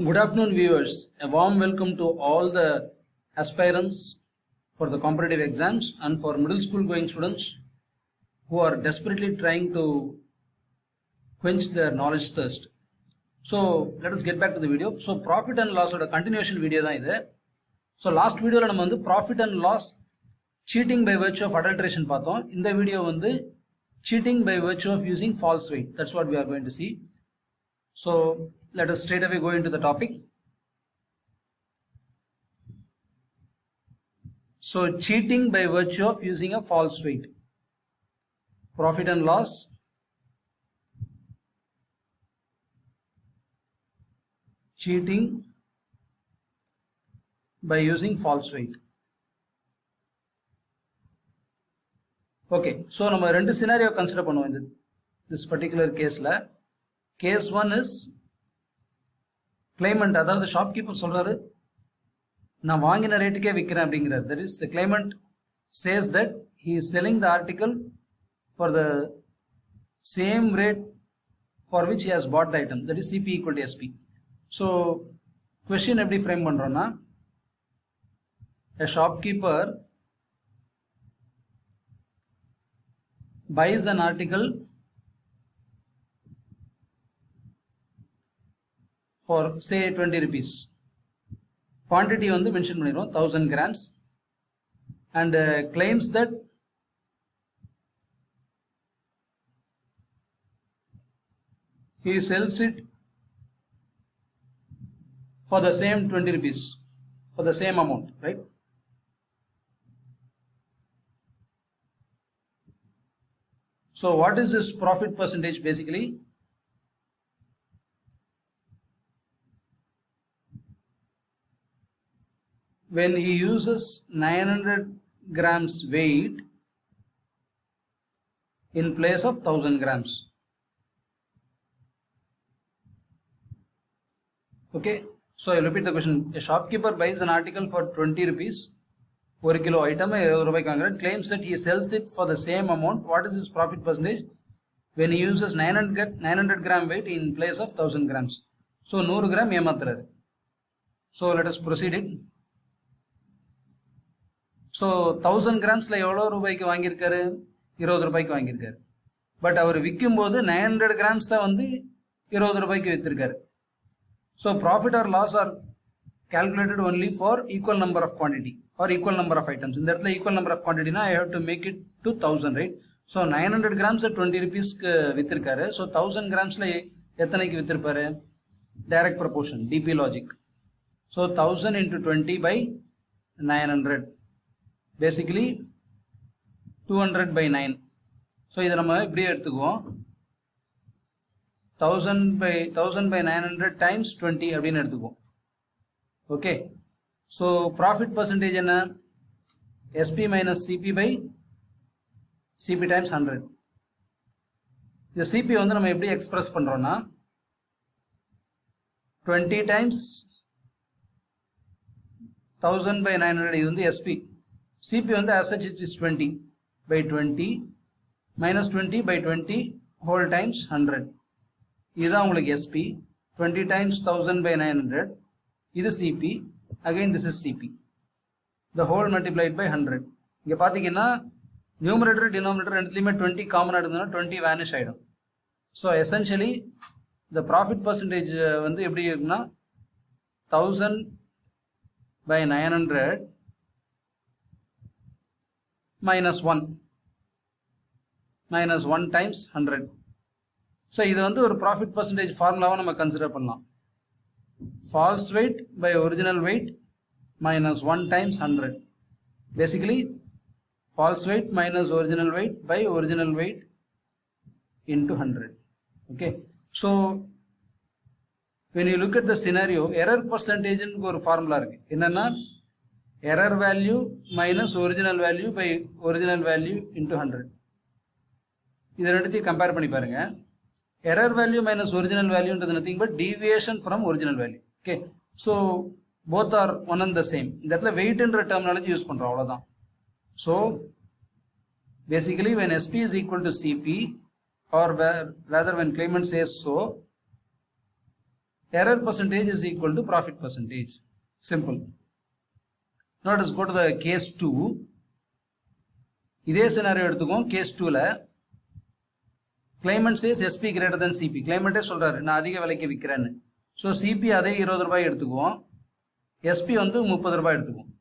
Good afternoon, viewers. A warm welcome to all the aspirants for the competitive exams and for middle school going students who are desperately trying to quench their knowledge thirst. So let us get back to the video. So profit and loss oda continuation video தான் இது. So last video நம்ம வந்து profit and loss cheating by virtue of adulteration பார்த்தோம். இந்த video வந்து cheating by virtue of using false weight. That's what we are going to see. So let us straight away go into the topic. So cheating by virtue of using a false weight. Profit and loss. Cheating by using false weight. Okay, so நம்ம ரெண்டு scenario consider பண்ணுவோம் இந்த this particular caseல. Case 1 is claimant, அதாவது shopkeeper சொல்றாரு நான் வாங்கின ரேட்டுக்கே விற்கிறேன் அப்படிங்கிறார். That is, the claimant says that he is selling the article for the same rate for which he has bought the item. That is CP equal to SP. So question எப்படி frame பண்றோம்னா, a shopkeeper buys an article for say 20 rupees. Quantity வந்து mention பண்ணிரும் 1000 grams and claims that he sells it for the same 20 rupees, for the same amount, right? So what is this profit percentage basically? When he uses 900 grams weight in place of 1000 grams. Okay, so I repeat the question. A shopkeeper buys an article for 20 rupees. 1 kilo item claims that he sells it for the same amount. What is his profit percentage? When he uses 900 gram weight in place of 1000 grams. So 100 gram ஏமாத்துறாரு. So let us proceed it. So 1000 கிராம்ஸில் எவ்வளோ ரூபாய்க்கு வாங்கியிருக்காரு? 20 ரூபாய்க்கு வாங்கியிருக்காரு. But அவர் விற்கும்போது 900 grams தான் வந்து 20 ரூபாய்க்கு விற்றுருக்காரு. So profit or loss or calculated only for equal number of quantity or equal number of items. இந்த இடத்துல equal number of quantity na I have to make it to 1000, right? So 900 grams at 20 rupees வித்திருக்காரு. So 1000 gramsல எத்தனைக்கு வித்திருப்பாரு? Direct proportion, DP logic. So 1000 into 20 by 900. Basically 200 by 9. So இதை நம்ம இப்படியே எடுத்துக்குவோம். 1000 by 900 times 20 அப்படின்னு எடுத்துக்குவோம். Okay, so profit percentage என்ன? SP minus CP by CP times 100. இந்த CP வந்து நம்ம எப்படி எக்ஸ்பிரஸ் பண்றோம்னா 20 times 1000 by 900 இது வந்து SP. CP வந்து as such it is 20 by 20 minus 20 by 20 whole times 100. இதுதான் உங்களுக்கு SP. 20 times 1000 by 900. இது CP. Again this is CP. The whole multiplied by 100. இங்க பாத்தீங்கன்னா numerator denominator ரெண்டுலயுமே 20 காமன் எடுத்தோம்னா 20 vanish ஆயிடும். So essentially the profit percentage வந்து எப்படி இருக்குன்னா 1000 by 900 minus 1 times 100. So இது வந்து ஒரு profit percentage formula நம்ம கன்சிடர் பண்ணலாம். False weight by original weight minus 1 times 100. Basically false weight minus original weight by original weight into 100. Okay, so when you look at the scenario, error percentage ன்னு ஒரு formula இருக்கு. என்னன்னா error value minus original value by original value into 100. இதை ரெண்டுத்தையும் compare பண்ணி பாருங்க. Error value minus original value is nothing but deviation from original value. Okay, so both are one and the same. That is weight என்ற terminology use பண்றோம் அவ்வளவுதான். So basically when SP is equal to CP or rather when claimant says so, error percentage is equal to profit percentage. Simple. Now let us go to the case 2. இதே scenario எடுத்துக்கோம். case 2ல claimant says SP greater than CP. claimant சொல்றாரு நான் அதிக விலைக்கு விக்கிறேன்னு. So CP அதே 20 ரூபாய் எடுத்துக்குவோம். SP வந்து 30 ரூபாய் எடுத்துக்குவோம்.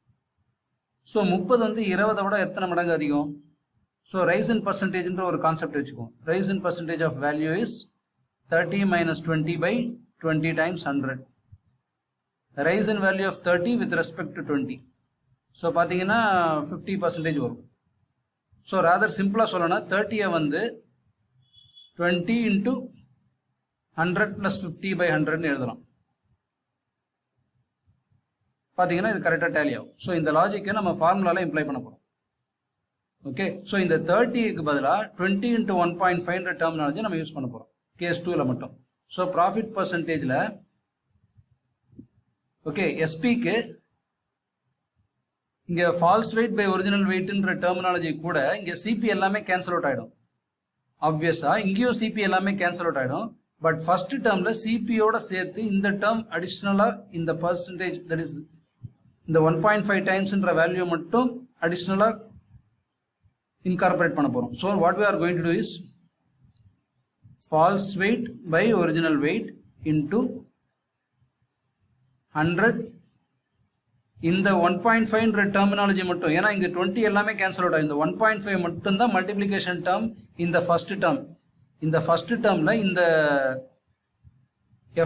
So 30 வந்து 20 விட எத்தனை மடங்கு அதிகம்? So rise in percentage என்ற ஒரு கான்செப்ட் வச்சுக்குவோம். rise in percentage of value is 30 minus 20 by 20 times 100. rise in value of 30 with respect to 20. So பார்த்தீங்கன்னா 50% வரும். So rather simple சொல்லணும்னா 30 வந்து 20 into 100 plus 50 by 100 எழுதலாம். பார்த்தீங்கன்னா இது கரெக்டாக டேலி ஆகும். ஸோ இந்த லாஜிக்கை நம்ம ஃபார்முலாவில் இம்ப்ளை பண்ண போகிறோம். ஓகே, ஸோ இந்த 30க்கு பதிலாக 20 into 1.5 டெர்மினாலஜி நம்ம யூஸ் பண்ண போகிறோம் கேஸ் 2ல மட்டும். ஸோ ப்ராஃபிட் பர்சன்டேஜில் ஓகே எஸ்பிக்கு இங்கே ஃபால்ஸ் வெயிட் பை ஒரிஜினல் வெயிட்ன்ற டெர்மினாலஜி கூட இங்கே சிபி எல்லாமே கேன்சல் அவுட் ஆகிடும். ஆப்வியஸாக இங்கேயும் சிபி எல்லாமே கேன்சல் அவுட் ஆகிடும். பட் ஃபர்ஸ்ட் டேர்மில் சிபியோட சேர்த்து இந்த டேர்ம் அடிஷ்னலாக இந்த பர்சன்டேஜ் தட் இஸ் இந்த 1.5 டைம்ஸ்ன்ற வேல்யூ மட்டும் அடிஷ்னலாக incorporate பண்ண போறோம். So what we are going to do is false weight by original weight into 100 இந்த 1.5 terminology மட்டும், ஏன்னா இங்க 20 எல்லாமே கேன்சல் அவுட் ஆகும். இந்த 1.5 மட்டும் தான் மல்டிப்ளிகேஷன் டேர்ம் இந்த ஃபர்ஸ்ட் டேர்ம். இந்த ஃபர்ஸ்ட் டேர்ம்ல இந்த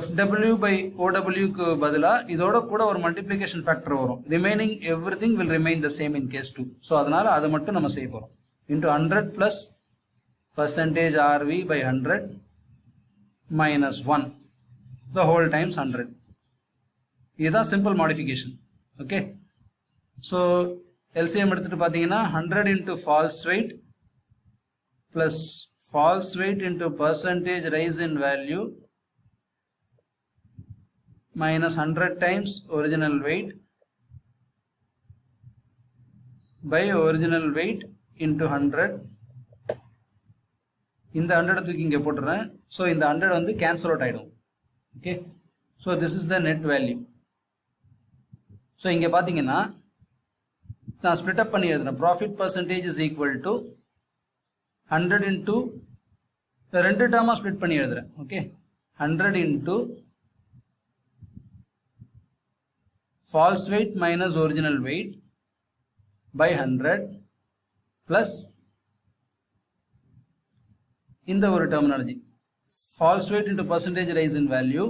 FW by OW க்கு பதிலா இதோட கூட ஒரு மல்டிப்ளிகேஷன் ஃபேக்டர் வரும். Remaining everything will remain the same in case 2. So அதனால அதை மட்டும் நம்ம செய்ய போறோம். into 100 plus percentage RV by 100 minus 1 the whole times 100. இதுதான் simple modification. Okay, so LCM எடுத்துட்டு பார்த்தீங்கன்னா 100 into false weight plus false weight into percentage rise in value minus 100 times original weight by original weight into 100. இந்த 100 தூக்கி இங்கே போட்டுறேன். So இந்த 100 வந்து cancel out ஆகிடும். Okay, so this is the net value. So இங்கே பார்த்தீங்கன்னா நான் ஸ்ப்ளிட் அப் பண்ணி எழுதுறேன். Profit percentage is equal to 100 into ரெண்டு டேர்மாக ஸ்ப்ளிட் பண்ணி எழுதுறேன். Okay, 100 into false weight minus original weight by 100 plus இந்த ஒரு terminology false weight into percentage rise in value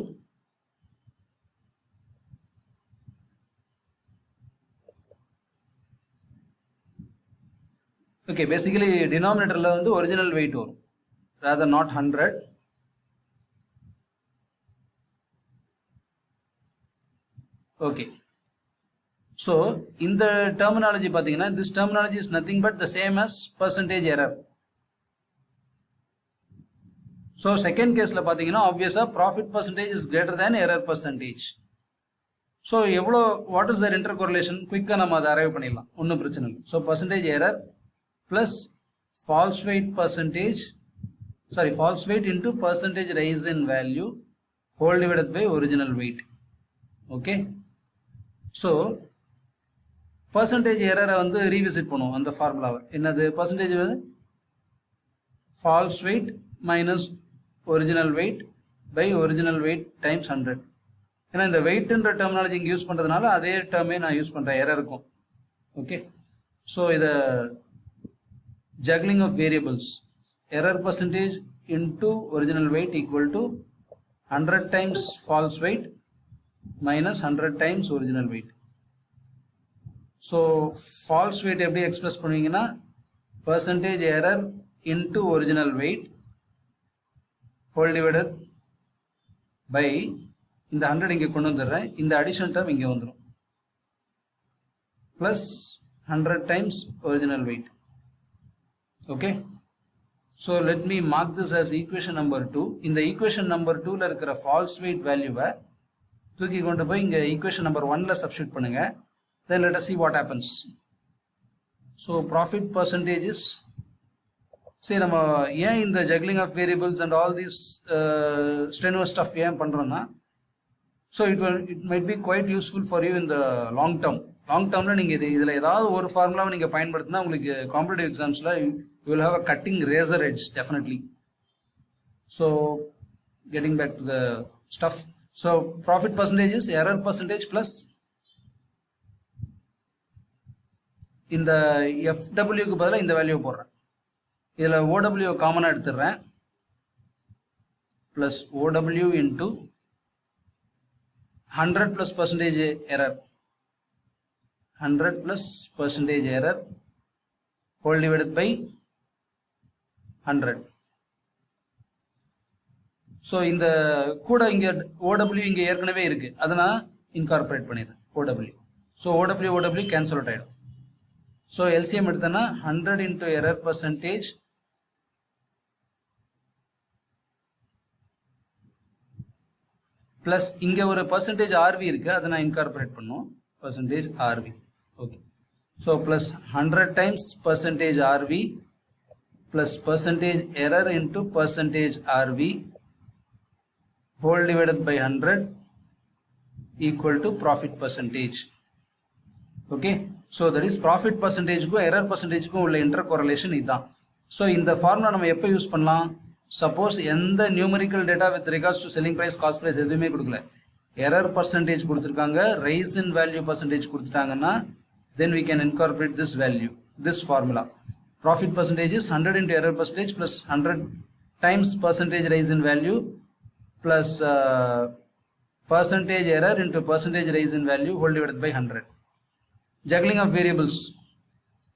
okay, basically denominatorல வந்து original weight வரும், rather not 100. okay, so இந்த terminology பார்த்தீங்கன்னா this terminology is nothing but the same as percentage error. so second caseல பார்த்தீங்கன்னா obviously profit percentage is greater than error percentage. so எவ்வளோ what is their intercorrelation குயிக்காக நம்ம அதை arrive பண்ணிடலாம், ஒன்றும் பிரச்சனை இல்லை. so percentage error plus false weight percentage false weight into percentage rise in value whole divided by original weight. okay, so percentage error வந்து revisit பண்ணுவோம் அந்த ஃபார்முலாவை. என்னது percentage வந்து false weight minus original weight by original weight times 100. ஏன்னா இந்த வெயிட்ன்ற terminology இங்கே use பண்ணுறதுனால அதே டேர்மே நான் யூஸ் பண்ணுறேன் எரருக்கும். ஓகே, ஸோ இதை juggling of variables, error percentage into original weight equal to 100 times false weight minus 100 times original weight. so false weight எப்படி express பண்ணுவீங்கன்னா percentage error into original weight whole divided by இந்த 100 இங்கே கொண்டு வந்துடுறேன், இந்த additional term இங்கே வந்துடும் plus 100 times original weight. okay, so let me mark this as equation number 2. இந்த equation number 2ல இருக்கிற false weight வேல்யூவை தூக்கி கொண்டு போய் இங்கே equation number 1ல சப்ஸ்டியூட் பண்ணுங்க. then let us see what happens. so profit percentage is, சரி நம்ம ஏன் இந்த juggling of variables and all these strenuous stuff ஏன் பண்ணுறோன்னா So it might be quite useful for you in the long term. Long termல நீங்க இதுல ஏதாவது ஒரு ஃபார்முலாவை நீங்க பயன்படுத்தினா உங்களுக்கு competitive எக்ஸாம்ஸ்ல you will have a cutting razor edge definitely. So getting back to the stuff. So profit percentage is error percentage plus இந்த FW க்கு பதிலா இந்த வேல்யூ போடுறேன். இதுல OW காமனா எடுத்துறேன். plus OW into 100 plus percentage error. 100 plus percentage error whole divided by 100. So இந்த கூட இங்க OW இங்க ஏற்கனவே இருக்கு. அத நான் இன்கார்ப்பரேட் பண்ணிடுறேன் OW. So OW cancel out ஆயிடும். So LCM எடுத்தனா 100 into error percentage plus இங்க ஒரு percentage RV இருக்கு. அத நான் இன்கார்ப்பரேட் பண்ணும். Percentage RV. Okay. So plus 100 times percentage RV plus percentage error into percentage RV whole divided by 100 equal to profit percentage. Okay. So that is profit percentage க்கும் error percentage க்கும் உள்ள intercorrelation இதான். So இந்த formula நம்ம எப்போ use பண்ணலாம்? Suppose எந்த numerical data with regards to selling price, cost price எதுவுமே கொடுக்கல, error percentage கொடுத்திருக்காங்க, rise in value percentage கொடுத்துட்டாங்கன்னா, then we can incorporate this value, this formula. Profit percentage is 100 into error percentage plus 100 times percentage rise in value plus percentage error into percentage rise in value whole divided by 100. Juggling of variables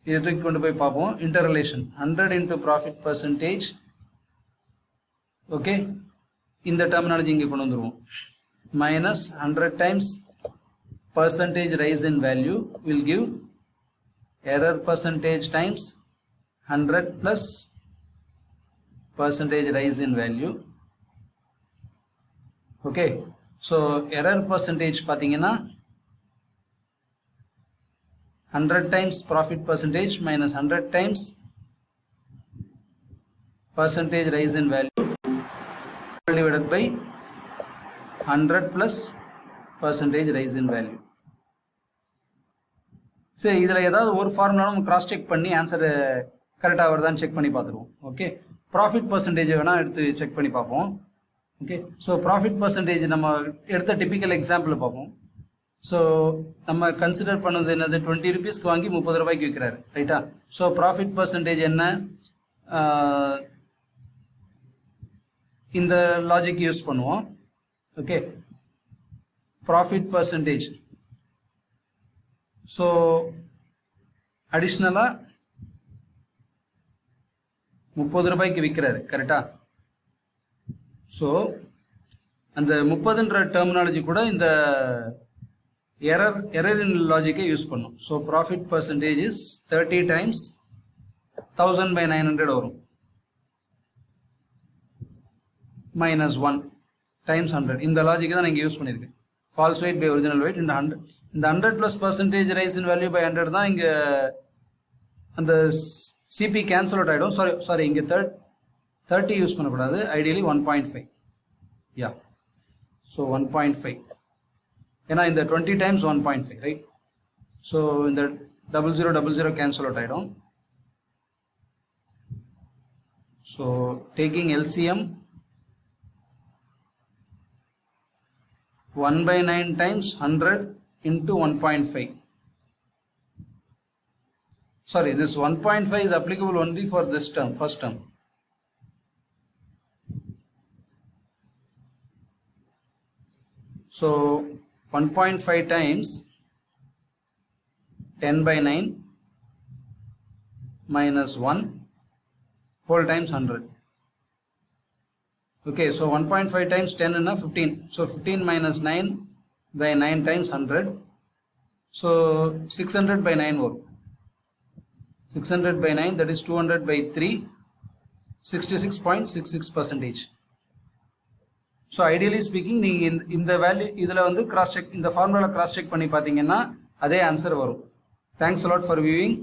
இதை தூக்கி கொண்டு போய் பார்ப்போம். Interrelation 100 into profit percentage. Okay, இந்த terminology இங்கே கொண்டு வந்துருவோம். Minus 100 times percentage rise in value will give error percentage times 100 plus percentage rise in value. Okay, so error percentage பார்த்தீங்கன்னா 100 times profit percentage minus 100 times percentage rise in value divided by 100 plus percentage rise in value. சரி, இதில் ஏதாவது ஒரு formula நம்ம cross check பண்ணி answer கரெக்டாக வருதான்னு check பண்ணி பார்த்துருவோம். ஓகே, ப்ராஃபிட் பர்சன்டேஜ் வேணால் எடுத்து செக் பண்ணி பார்ப்போம். ஓகே, ஸோ ப்ராஃபிட் பர்சன்டேஜ் நம்ம எடுத்த டிப்பிக்கல் எக்ஸாம்பிள் பார்ப்போம். ஸோ நம்ம கன்சிடர் பண்ணது என்னது, 20 rupeesக்கு வாங்கி 30 ரூபாய்க்கு விற்கிறாரு, ரைட்டா? ஸோ ப்ராஃபிட் பர்சன்டேஜ் என்ன, இந்த லாஜிக் யூஸ் பண்ணுவோம். Okay, profit percentage. ஸோ அடிஷ்னலாக 30 ரூபாய்க்கு விற்கிறாரு, கரெக்டா? ஸோ அந்த 30ன்ற டெர்மினாலஜி கூட இந்த எரர் இன் லாஜிக்கை யூஸ் பண்ணும். So profit percentage is 30 times 1000/900 வரும், minus 1 times 100. இந்த லாஜிக்கை தான் நீங்கள் யூஸ் பண்ணியிருக்கு. False weight by original weight. இந்த 100 plus percentage rise in value by 100 தான் இங்கே அந்த சிபி கேன்சல் அவுட் ஆகிடும். சாரி இங்கே 30 யூஸ் பண்ணக்கூடாது, ஐடியலி 1.5. யா, ஸோ 1.5, ஏன்னா இந்த 20 times 1.5, ரைட்? ஸோ இந்த 0000 கேன்சல் அவுட் ஆகிடும். So taking LCM 1/9 times 100 into 1.5. Sorry, this 1.5 is applicable only for this term, first term. So 1.5 times 10/9 minus 1 whole times 100. Okay, so 1.5 times 10 is 15. So 15 minus 9 by 9 times 100. So 600/9 work. 600/9, that is 200/3, 66.66%. So ideally speaking, நீங்கள் இந்த value இதில் வந்து cross check, இந்த ஃபார்முலாவில் cross check பண்ணி பார்த்தீங்கன்னா அதே answer வரும். Thanks a lot for viewing.